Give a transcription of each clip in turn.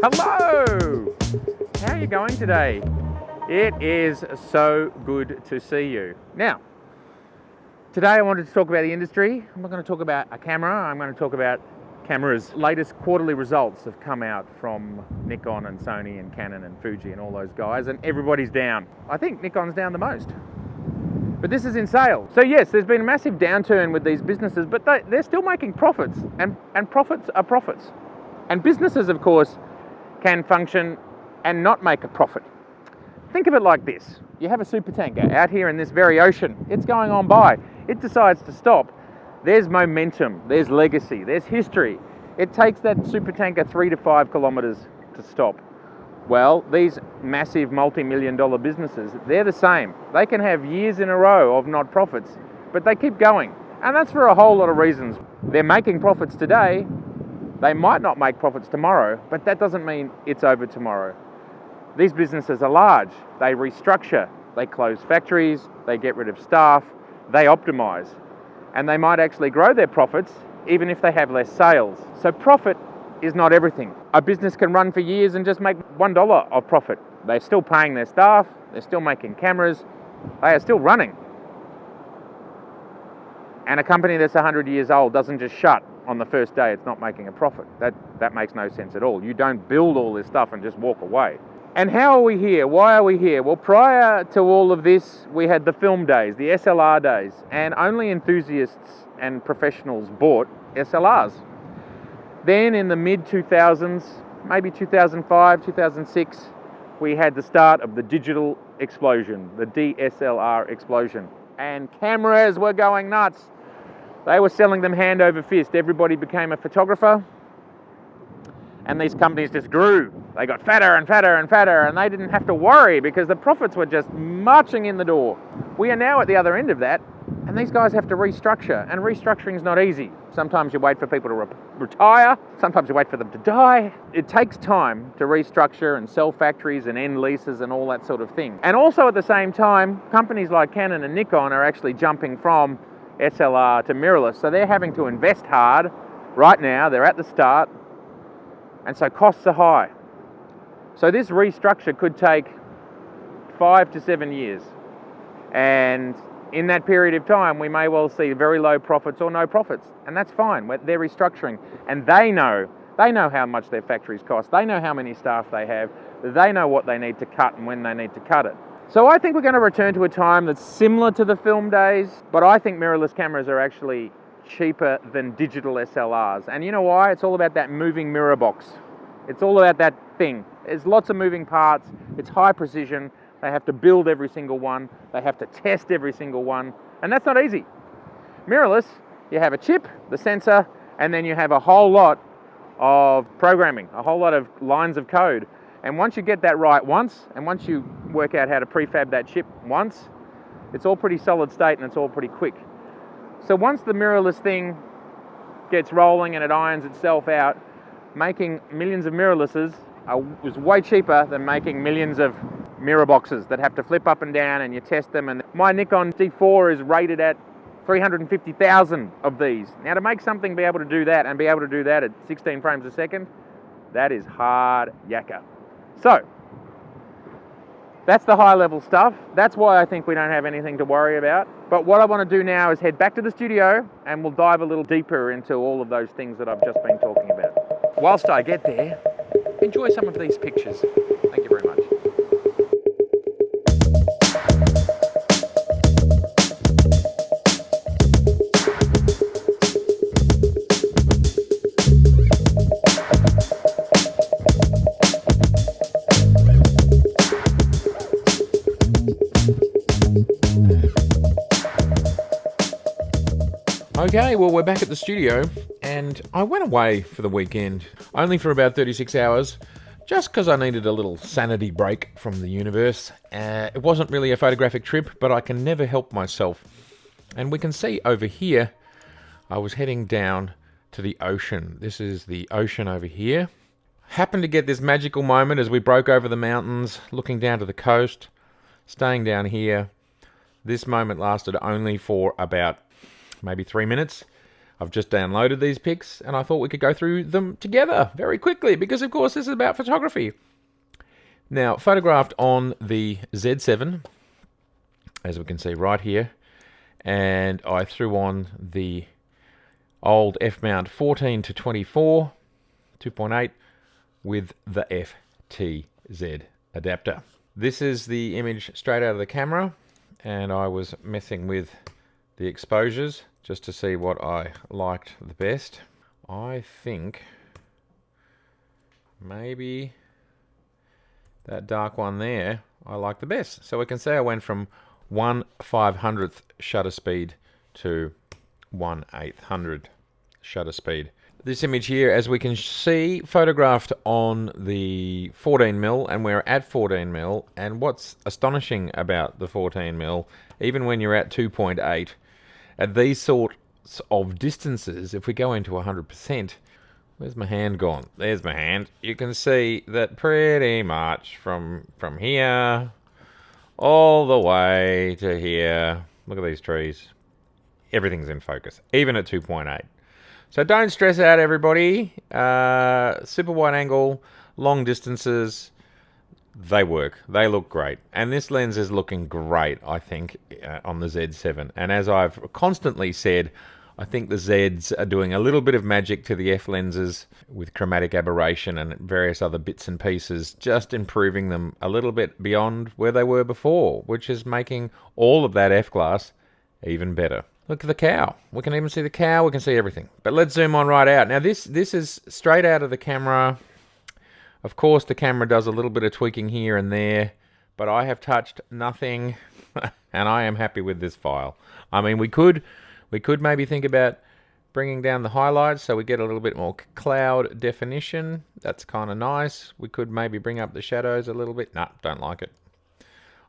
Hello! How are you going today? It is so good to see you. Now, today I wanted to talk about the industry. I'm not going to talk about a camera, I'm going to talk about cameras. Latest quarterly results have come out from Nikon and Sony and Canon and Fuji and all those guys, and everybody's down. I think Nikon's down the most. But this is in sales. So yes, there's been a massive downturn with these businesses, but they're still making profits, and profits are profits. And businesses, of course, can function and not make a profit. Think of it like this. You have a super tanker out here in this very ocean. It's going on by. It decides to stop. There's momentum, there's legacy, there's history. It takes that super tanker 3 to 5 kilometers to stop. Well, these massive multi-million-dollar businesses, they're the same. They can have years in a row of not profits, but they keep going. And that's for a whole lot of reasons. They're making profits today. They might not make profits tomorrow, but that doesn't mean it's over tomorrow. These businesses are large. They restructure, they close factories, they get rid of staff, they optimize. And they might actually grow their profits even if they have less sales. So profit is not everything. A business can run for years and just make $1 of profit. They're still paying their staff, they're still making cameras, they are still running. And a company that's 100 years old doesn't just shut on the first day it's not making a profit. That makes no sense at all. You don't build all this stuff and just walk away. And how are we here? Why are we here? Well, prior to all of this, we had the film days, the SLR days, and only enthusiasts and professionals bought SLRs. Then in the mid-2000s, maybe 2005, 2006, we had the start of the digital explosion, the DSLR explosion. And cameras were going nuts. They were selling them hand over fist. Everybody became a photographer, and these companies just grew. They got fatter and fatter and fatter, and they didn't have to worry because the profits were just marching in the door. We are now at the other end of that, and these guys have to restructure, and restructuring is not easy. Sometimes you wait for people to retire, sometimes you wait for them to die. It takes time to restructure and sell factories and end leases and all that sort of thing. And also at the same time, companies like Canon and Nikon are actually jumping from SLR to mirrorless, so they're having to invest hard right now. They're at the start, and so costs are high. So this restructure could take 5 to 7 years, and in that period of time we may well see very low profits or no profits, and that's fine. They're restructuring, and they know how much their factories cost, they know how many staff they have, they know what they need to cut and when they need to cut it. So I think we're going to return to a time that's similar to the film days, but I think mirrorless cameras are actually cheaper than digital SLRs. And you know why? It's all about that moving mirror box. It's all about that thing. There's lots of moving parts. It's high precision. They have to build every single one. They have to test every single one. And that's not easy. Mirrorless, you have a chip, the sensor, and then you have a whole lot of programming, a whole lot of lines of code. And once you get that right once, and once you work out how to prefab that chip once, it's all pretty solid state and it's all pretty quick. So once the mirrorless thing gets rolling and it irons itself out, making millions of mirrorlesses is way cheaper than making millions of mirror boxes that have to flip up and down and you test them. And my Nikon D4 is rated at 350,000 of these. Now to make something be able to do that and be able to do that at 16 frames a second, that is hard yakka. So, that's the high level stuff. That's why I think we don't have anything to worry about. But what I want to do now is head back to the studio and we'll dive a little deeper into all of those things that I've just been talking about. Whilst I get there, enjoy some of these pictures. Thank you very much. Okay, well, we're back at the studio, and I went away for the weekend, only for about 36 hours, just because I needed a little sanity break from the universe. It wasn't really a photographic trip, but I can never help myself. And we can see over here, I was heading down to the ocean. This is the ocean over here. Happened to get this magical moment as we broke over the mountains, looking down to the coast, staying down here. This moment lasted only for about maybe 3 minutes. I've just downloaded these pics and I thought we could go through them together very quickly because, of course, this is about photography. Now, photographed on the Z7, as we can see right here, and I threw on the old F-mount 14 to 24, 2.8 with the FTZ adapter. This is the image straight out of the camera, and I was messing with the exposures just to see what I liked the best. I think maybe that dark one there I like the best. So we can see I went from 1/500th shutter speed to 1/800 shutter speed. This image here, as we can see, photographed on the 14mm, and we're at 14mm, and what's astonishing about the 14mm, even when you're at 2.8, at these sorts of distances, if we go into 100%, where's my hand gone? There's my hand. You can see that pretty much from here all the way to here. Look at these trees. Everything's in focus, even at 2.8. So don't stress out, everybody. Super wide angle, long distances, they work. They look great. And this lens is looking great, I think, on the Z7. And as I've constantly said, I think the Zs are doing a little bit of magic to the F lenses with chromatic aberration and various other bits and pieces, just improving them a little bit beyond where they were before, which is making all of that F glass even better. Look at the cow. We can even see the cow. We can see everything. But let's zoom on right out. Now, this is straight out of the camera. Of course, the camera does a little bit of tweaking here and there, but I have touched nothing, and I am happy with this file. I mean, we could maybe think about bringing down the highlights so we get a little bit more cloud definition. That's kind of nice. We could maybe bring up the shadows a little bit. Nah, don't like it.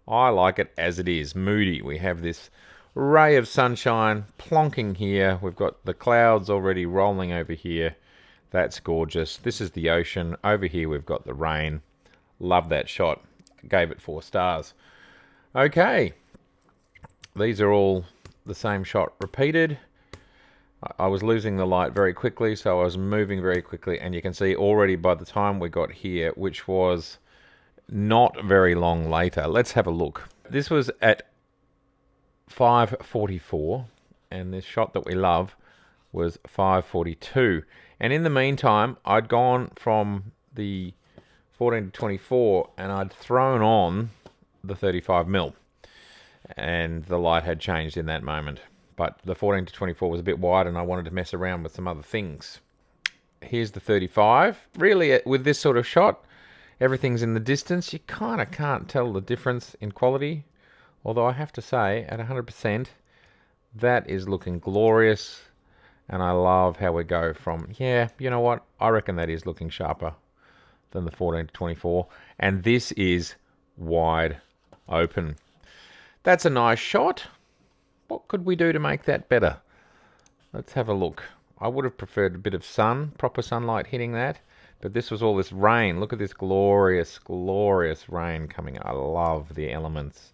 I like it as it is, moody. We have this ray of sunshine plonking here. We've got the clouds already rolling over here. That's gorgeous. This is the ocean. Over here we've got the rain. Love that shot. Gave it 4 stars. Okay. These are all the same shot repeated. I was losing the light very quickly, so I was moving very quickly, and you can see already by the time we got here, which was not very long later. Let's have a look. This was at 5:44, and this shot that we love was 5:42. And in the meantime, I'd gone from the 14 to 24 and I'd thrown on the 35mm, and the light had changed in that moment. But the 14 to 24 was a bit wide and I wanted to mess around with some other things. Here's the 35. Really, with this sort of shot, everything's in the distance. You kind of can't tell the difference in quality. Although I have to say, at 100%, that is looking glorious. And I love how we go from, yeah, you know what? I reckon that is looking sharper than the 14 to 24. And this is wide open. That's a nice shot. What could we do to make that better? Let's have a look. I would have preferred a bit of sun, proper sunlight hitting that. But this was all this rain. Look at this glorious, glorious rain coming. I love the elements.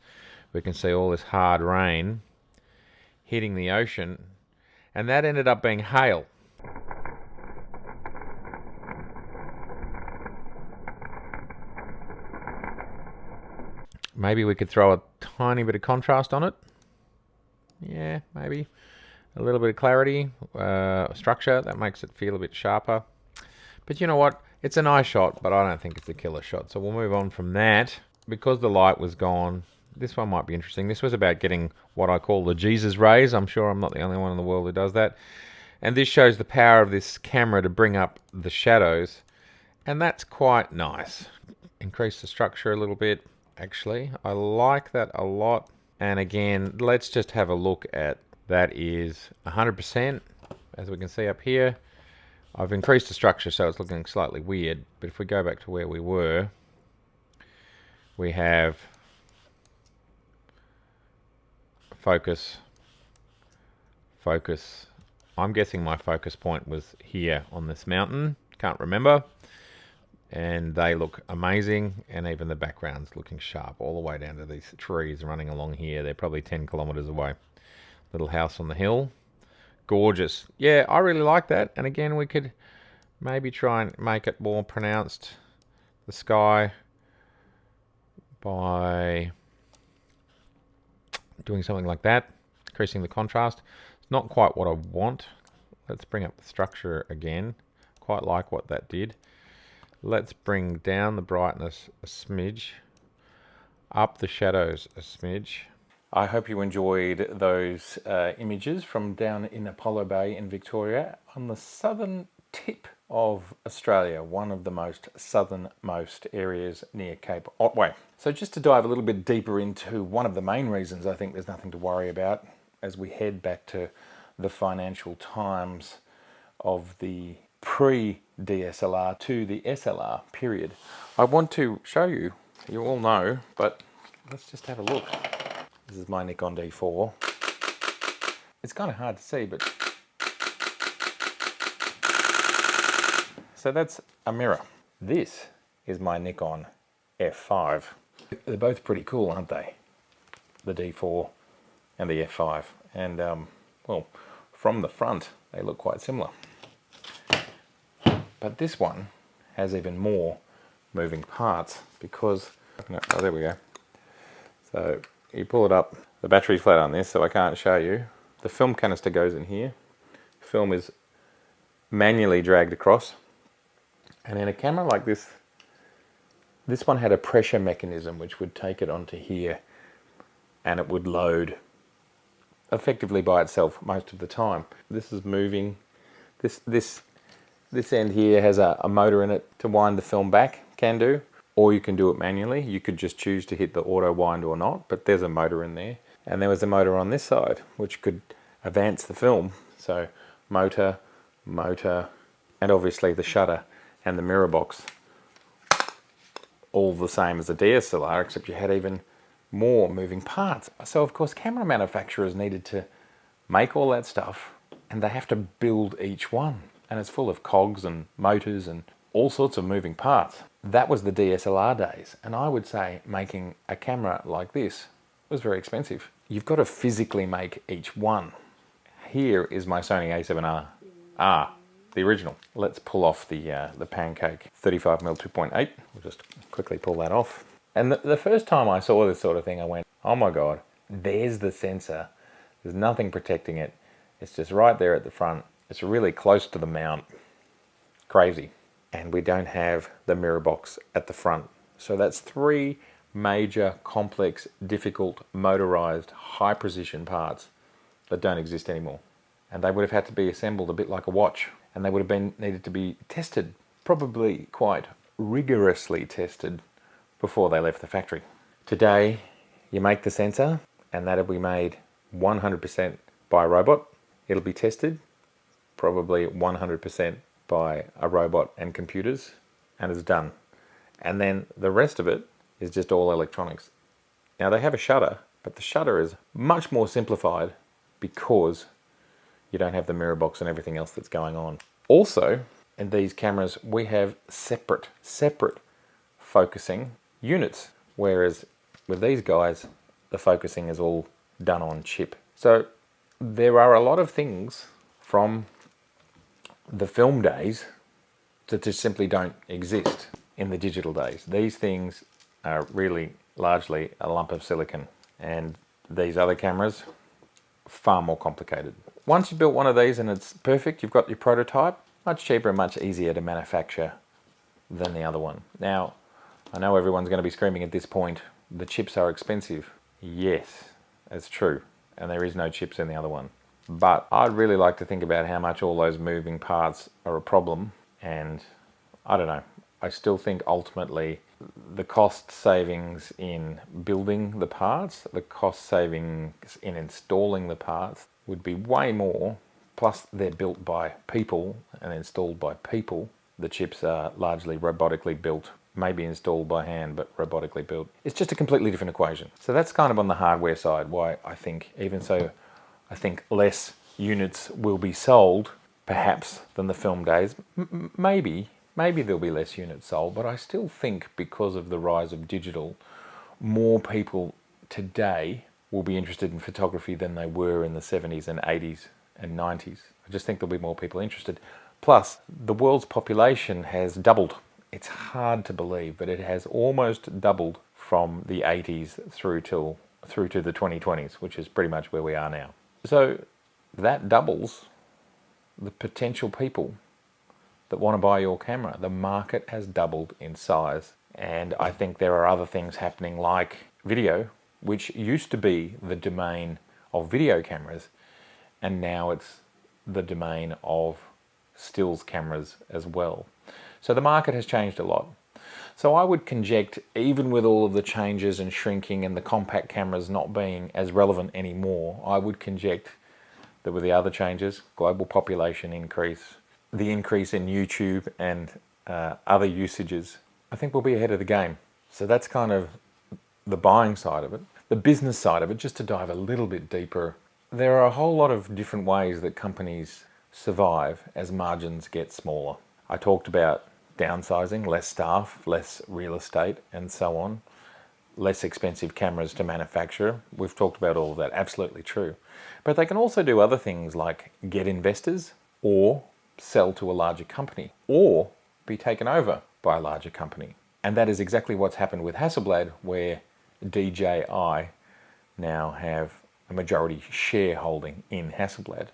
We can see all this hard rain hitting the ocean, and that ended up being hail. Maybe we could throw a tiny bit of contrast on it. Yeah, maybe. A little bit of clarity, structure, that makes it feel a bit sharper. But you know what? It's a nice shot, but I don't think it's a killer shot. So we'll move on from that. Because the light was gone, this one might be interesting. This was about getting what I call the Jesus rays. I'm sure I'm not the only one in the world who does that. And this shows the power of this camera to bring up the shadows. And that's quite nice. Increase the structure a little bit, actually. I like that a lot. And again, let's just have a look at That is 100%, as we can see up here. I've increased the structure so it's looking slightly weird, but if we go back to where we were, we have focus, focus. I'm guessing my focus point was here on this mountain, can't remember. And they look amazing, and even the background's looking sharp all the way down to these trees running along here. They're probably 10 kilometers away. Little house on the hill. Gorgeous. Yeah, I really like that. And again, we could maybe try and make it more pronounced, the sky, by doing something like that, increasing the contrast. It's not quite what I want. Let's bring up the structure again. Quite like what that did. Let's bring down the brightness a smidge, up the shadows a smidge. I hope you enjoyed those images from down in Apollo Bay in Victoria on the southern tip of Australia, one of the most southernmost areas near Cape Otway. So just to dive a little bit deeper into one of the main reasons I think there's nothing to worry about as we head back to the financial times of the pre-DSLR to the SLR period. I want to show you, you all know, but let's just have a look. This is my Nikon D4. It's kind of hard to see, but... So that's a mirror. This is my Nikon F5. They're both pretty cool, aren't they? The D4 and the F5. And, well, from the front, they look quite similar. But this one has even more moving parts because... Oh, there we go. So you pull it up. The battery's flat on this, so I can't show you. The film canister goes in here. Film is manually dragged across. And in a camera like this, this one had a pressure mechanism which would take it onto here and it would load effectively by itself most of the time. This is moving. This end here has a motor in it to wind the film back, can do. Or you can do it manually. You could just choose to hit the auto wind or not, but there's a motor in there. And there was a motor on this side, which could advance the film. So motor, and obviously the shutter and the mirror box. All the same as a DSLR, except you had even more moving parts. So of course, camera manufacturers needed to make all that stuff, and they have to build each one. And it's full of cogs and motors and all sorts of moving parts. That was the DSLR days, and I would say making a camera like this was very expensive. You've got to physically make each one. Here is my Sony a7R, the original. Let's pull off the Pancake 35mm 2.8. We'll just quickly pull that off. And the first time I saw this sort of thing, I went, oh my God, there's the sensor. There's nothing protecting it. It's just right there at the front. It's really close to the mount. Crazy. And we don't have the mirror box at the front. So that's three major, complex, difficult, motorized, high precision parts that don't exist anymore. And they would have had to be assembled a bit like a watch. And they would have been needed to be tested, probably quite rigorously tested before they left the factory. Today, you make the sensor and that'll be made 100% by a robot. It'll be tested, probably 100% by a robot and computers, and it's done. And then the rest of it is just all electronics. Now they have a shutter, but the shutter is much more simplified because you don't have the mirror box and everything else that's going on. Also, in these cameras, we have separate focusing units, whereas with these guys, the focusing is all done on chip. So there are a lot of things from the film days that just simply don't exist in the digital days. These things are really largely a lump of silicon, and these other cameras, far more complicated. Once you've built one of these and it's perfect, you've got your prototype, much cheaper and much easier to manufacture than the other one. Now, I know everyone's going to be screaming at this point, the chips are expensive. Yes, that's true, and there is no chips in the other one. But I'd really like to think about how much all those moving parts are a problem, and I don't know. I still think ultimately the cost savings in building the parts, the cost savings in installing the parts, would be way more. Plus, they're built by people and installed by people. The chips are largely robotically built, maybe installed by hand, but robotically built. It's just a completely different equation. So that's kind of on the hardware side, why I think, even so, I think less units will be sold, perhaps, than the film days. Maybe there'll be less units sold, but I still think because of the rise of digital, more people today will be interested in photography than they were in the 70s and 80s and 90s. I just think there'll be more people interested. Plus, the world's population has doubled. It's hard to believe, but it has almost doubled from the 80s through to the 2020s, which is pretty much where we are now. So that doubles the potential people that want to buy your camera. The market has doubled in size. And I think there are other things happening like video, which used to be the domain of video cameras, and now it's the domain of stills cameras as well. So the market has changed a lot. So I would conject, even with all of the changes and shrinking and the compact cameras not being as relevant anymore, I would conject that with the other changes, global population increase, the increase in YouTube and other usages, I think we'll be ahead of the game. So that's kind of the buying side of it. The business side of it, just to dive a little bit deeper, there are a whole lot of different ways that companies survive as margins get smaller. I talked about downsizing, less staff, less real estate, and so on, less expensive cameras to manufacture. We've talked about all of that, absolutely true. But they can also do other things like get investors, or sell to a larger company, or be taken over by a larger company. And that is exactly what's happened with Hasselblad, where DJI now have a majority shareholding in Hasselblad.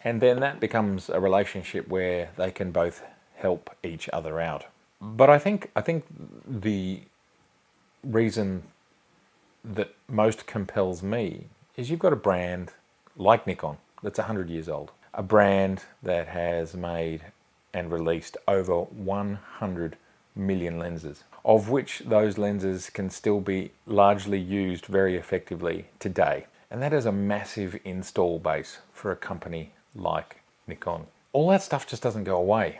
And then that becomes a relationship where they can both help each other out. But I think the reason that most compels me is you've got a brand like Nikon that's 100 years old. A brand that has made and released over 100 million lenses, of which those lenses can still be largely used very effectively today. And that is a massive install base for a company like Nikon. All that stuff just doesn't go away.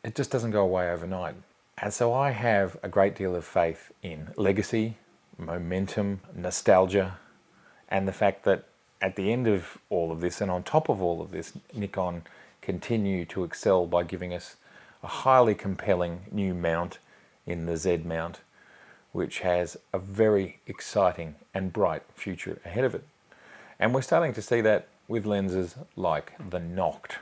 It just doesn't go away overnight. And so I have a great deal of faith in legacy, momentum, nostalgia, and the fact that at the end of all of this, and on top of all of this, Nikon continue to excel by giving us a highly compelling new mount in the Z mount, which has a very exciting and bright future ahead of it. And we're starting to see that with lenses like the Noct.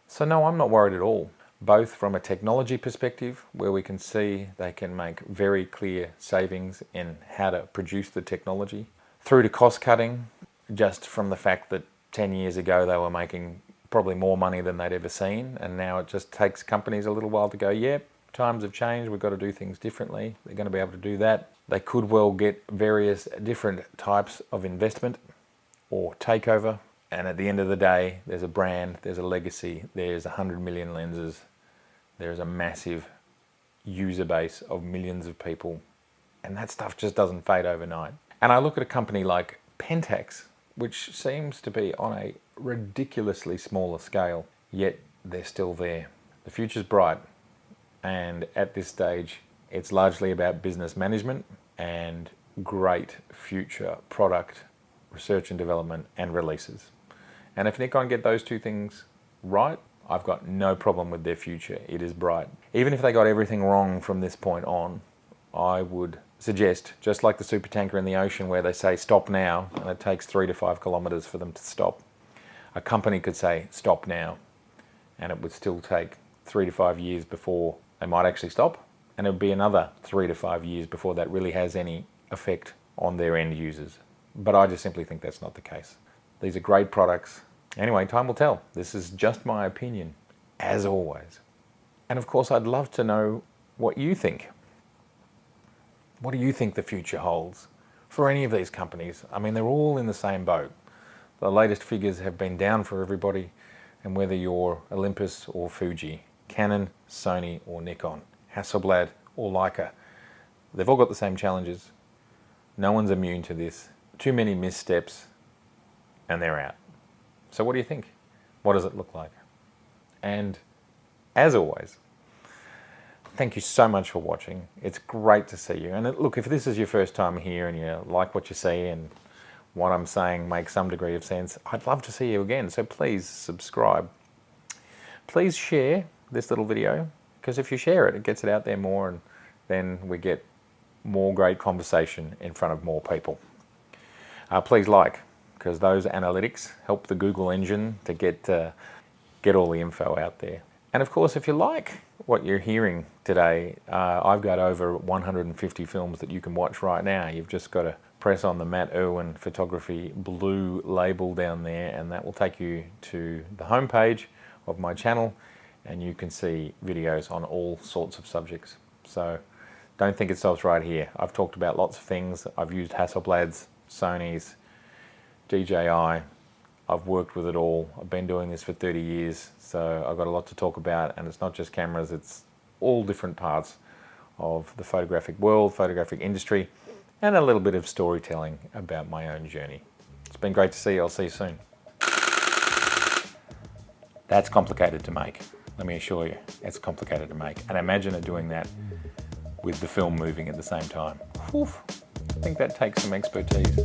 So no, I'm not worried at all, both from a technology perspective, where we can see they can make very clear savings in how to produce the technology, through to cost cutting, just from the fact that 10 years ago they were making probably more money than they'd ever seen, and now it just takes companies a little while to go, yep, times have changed, we've got to do things differently. They're going to be able to do that. They could well get various different types of investment or takeover, and at the end of the day, there's a brand, there's a legacy, there's 100 million lenses, there's a massive user base of millions of people, and that stuff just doesn't fade overnight. And I look at a company like Pentax, which seems to be on a ridiculously smaller scale, yet they're still there. The future's bright, and at this stage, it's largely about business management and great future product research and development and releases. And if Nikon get those two things right, I've got no problem with their future. It is bright. Even if they got everything wrong from this point on, I would suggest, just like the supertanker in the ocean where they say stop now, and it takes 3 to 5 kilometers for them to stop, a company could say stop now, and it would still take 3 to 5 years before they might actually stop, and it would be another 3 to 5 years before that really has any effect on their end users. But I just simply think that's not the case. These are great products. Anyway, time will tell. This is just my opinion, as always. And of course, I'd love to know what you think. What do you think the future holds for any of these companies? I mean, they're all in the same boat. The latest figures have been down for everybody, and whether you're Olympus or Fuji, Canon, Sony or Nikon, Hasselblad or Leica, they've all got the same challenges. No one's immune to this. Too many missteps, and they're out. So what do you think? What does it look like? And as always, thank you so much for watching. It's great to see you. And look, if this is your first time here and you like what you see and what I'm saying makes some degree of sense, I'd love to see you again. So please subscribe. Please share this little video, because if you share it, it gets it out there more, and then we get more great conversation in front of more people. Please like, because those analytics help the Google engine to get all the info out there. And of course, if you like what you're hearing today, I've got over 150 films that you can watch right now. You've just got to press on the Matt Irwin Photography blue label down there, and that will take you to the homepage of my channel, and you can see videos on all sorts of subjects. So don't think it stops right here. I've talked about lots of things. I've used Hasselblad's, Sony's, DJI. I've worked with it all. I've been doing this for 30 years, so I've got a lot to talk about, and it's not just cameras, it's all different parts of the photographic world, photographic industry, and a little bit of storytelling about my own journey. It's been great to see you. I'll see you soon. That's complicated to make. Let me assure you, it's complicated to make. And imagine it doing that with the film moving at the same time. Whew. I think that takes some expertise.